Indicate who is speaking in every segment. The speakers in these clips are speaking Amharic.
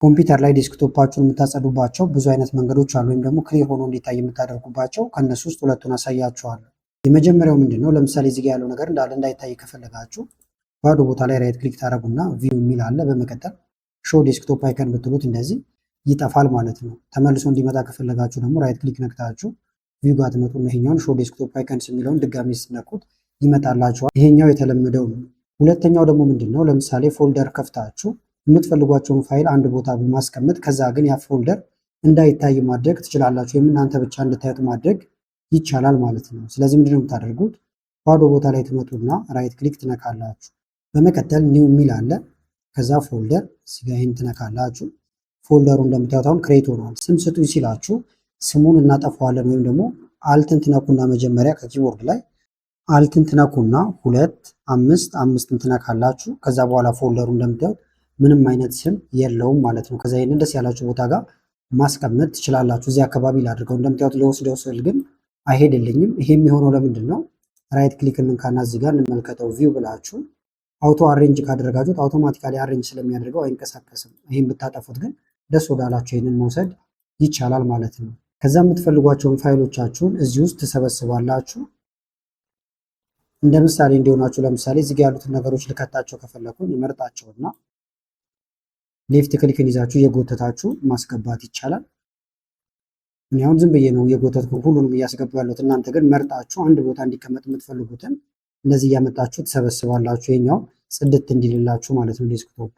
Speaker 1: ኮምፒውተር ላይ ዴስክቶፓችሁን የምታጸዱባቸው ብዙ አይነት መንገዶች አሉ፣ ወይም ደግሞ ክሊር ሆኖ እንዲታይ የምታደርጉባቸው። ከነሱ ውስጥ ሁለቱን አሳያችኋለሁ። የመጀመሪያው ምንድን ነው? ለምሳሌ እዚህ ጋር ያለው ነገር እንዳለ እንዳይታይ ከፈለጋችሁ ባዶ ቦታ ላይ ራይት ክሊክ ታደረጉና ቪው የሚል አለ። በመቀጠል ሾው ዴስክቶፕ አይከን ብትሉት እንደዚህ ይጠፋል ማለት ነው። ተመልሶ እንዲመጣ ከፈለጋችሁ ደግሞ ራይት ክሊክ ነክታችሁ ቪው ጋር ትመጡና ይሄኛውን ሾው ዴስክቶፕ አይከንስ የሚለውን ድጋሚ ስትነኩት ይመጣላችኋል። ይሄኛው የተለመደው ነው። ሁለተኛው ደግሞ ምንድን ነው? ለምሳሌ ፎልደር ከፍታችሁ የምትፈልጓቸውን ፋይል አንድ ቦታ በማስቀመጥ ከዛ ግን ያ ፎልደር እንዳይታይ ማድረግ ትችላላችሁ፣ ወይም እናንተ ብቻ እንድታዩት ማድረግ ይቻላል ማለት ነው። ስለዚህ ምንድን ነው የምታደርጉት? ባዶ ቦታ ላይ ትመጡና ራይት ክሊክ ትነካላችሁ። በመቀጠል ኒው የሚል አለ። ከዛ ፎልደር እዚጋ ይህን ትነካላችሁ። ፎልደሩ እንደምታዩት አሁን ክሬት ሆኗል። ስም ስጡ ሲላችሁ ስሙን እናጠፋዋለን፣ ወይም ደግሞ አልትን ትነኩና መጀመሪያ ከኪቦርድ ላይ አልትን ትነኩና 255 ትነካላችሁ። ከዛ በኋላ ፎልደሩ እንደምታዩት ምንም አይነት ስም የለውም ማለት ነው። ከዛ ይህንን ደስ ያላችሁ ቦታ ጋር ማስቀመጥ ትችላላችሁ። እዚህ አካባቢ ላድርገው። እንደምታዩት ለወስደው ስል ግን አይሄድልኝም። ይሄ የሚሆነው ለምንድን ነው? ራይት ክሊክ እንንካና እዚህ ጋር እንመልከተው። ቪው ብላችሁ አውቶ አሬንጅ ካደረጋችሁት አውቶማቲካሊ አሬንጅ ስለሚያደርገው አይንቀሳቀስም። ይህን ብታጠፉት ግን ደስ ወዳላችሁ ይህንን መውሰድ ይቻላል ማለት ነው። ከዛ የምትፈልጓቸውን ፋይሎቻችሁን እዚህ ውስጥ ትሰበስባላችሁ። እንደ ምሳሌ እንዲሆናችሁ ለምሳሌ እዚህ ጋር ያሉትን ነገሮች ልከታቸው ከፈለኩኝ ይመርጣቸውና ሌፍት ክሊክን ይዛችሁ እየጎተታችሁ ማስገባት ይቻላል። እኔ አሁን ዝም ብዬ ነው እየጎተትኩ ሁሉንም እያስገቡ ያሉት። እናንተ ግን መርጣችሁ አንድ ቦታ እንዲቀመጥ የምትፈልጉትን እንደዚህ እያመጣችሁ ትሰበስባላችሁ። ይሄኛው ጽድት እንዲልላችሁ ማለት ነው ዴስክቶፕ።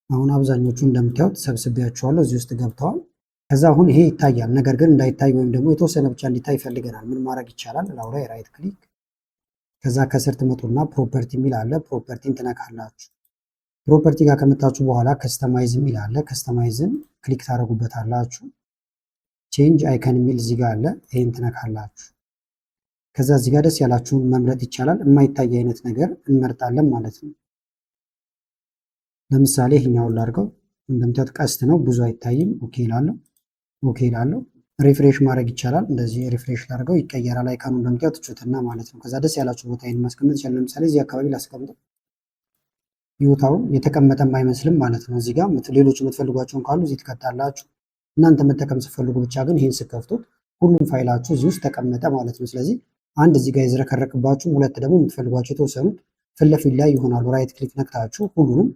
Speaker 1: አሁን አብዛኞቹ እንደምታዩት ሰብስቤያቸዋለሁ፣ እዚህ ውስጥ ገብተዋል። ከዛ አሁን ይሄ ይታያል። ነገር ግን እንዳይታይ ወይም ደግሞ የተወሰነ ብቻ እንዲታይ ይፈልገናል። ምን ማድረግ ይቻላል? ላው ላይ ራይት ክሊክ፣ ከዛ ከስር ትመጡና ፕሮፐርቲ የሚል አለ። ፕሮፐርቲን ትነካላችሁ። ፕሮፐርቲ ጋር ከመጣችሁ በኋላ ከስተማይዝ የሚል አለ። ከስተማይዝን ክሊክ ታደርጉበታላችሁ። ቼንጅ አይከን የሚል እዚህ ጋር አለ። ይሄን ትነካላችሁ። ከዛ እዚህ ጋር ደስ ያላችሁን መምረጥ ይቻላል። የማይታይ አይነት ነገር እንመርጣለን ማለት ነው። ለምሳሌ ይሄኛውን ላድርገው። እንደምታዩት ቀስት ነው፣ ብዙ አይታይም። ኦኬ ላለው ኦኬ ላለው ሪፍሬሽ ማድረግ ይቻላል። እንደዚህ ሪፍሬሽ ላድርገው ይቀየራል። አይካኑ እንደምታዩት ጩትና ማለት ነው። ከዛ ደስ ያላችሁ ቦታ ይሄን ማስቀመጥ ይቻላል። ለምሳሌ እዚህ አካባቢ ላስቀምጠው። ይወታውን የተቀመጠም አይመስልም ማለት ነው። እዚህ ጋር ሌሎች የምትፈልጓቸውን ካሉ እዚህ ትከታላችሁ። እናንተ መጠቀም ስትፈልጉ ብቻ ግን ይህን ስከፍቱት ሁሉም ፋይላችሁ እዚህ ውስጥ ተቀመጠ ማለት ነው። ስለዚህ አንድ እዚህ ጋር የዝረከረክባችሁ፣ ሁለት ደግሞ የምትፈልጓቸው የተወሰኑት ፊት ለፊት ላይ ይሆናሉ። ራይት ክሊክ ነክታችሁ ሁሉንም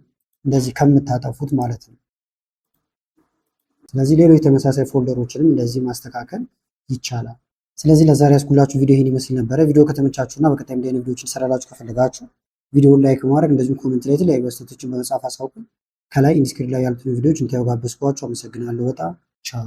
Speaker 1: እንደዚህ ከምታጠፉት ማለት ነው። ስለዚህ ሌሎች ተመሳሳይ ፎልደሮችንም እንደዚህ ማስተካከል ይቻላል። ስለዚህ ለዛሬ ያስኩላችሁ ቪዲዮ ይህን ይመስል ነበረ። ቪዲዮ ከተመቻችሁና በቀጣይ እንዲህ አይነት ቪዲዮዎችን ሰራላችሁ ከፈለጋችሁ ቪዲዮውን ላይክ ማድረግ እንደዚሁም ኮሜንት ላይ የተለያዩ አስተያየቶችን በመጻፍ አሳውቁን። ከላይ ኢንስክሪፕት ላይ ያሉትን ቪዲዮዎች እንታዩ ጋበዝኳችሁ። አመሰግናለሁ በጣም ቻው።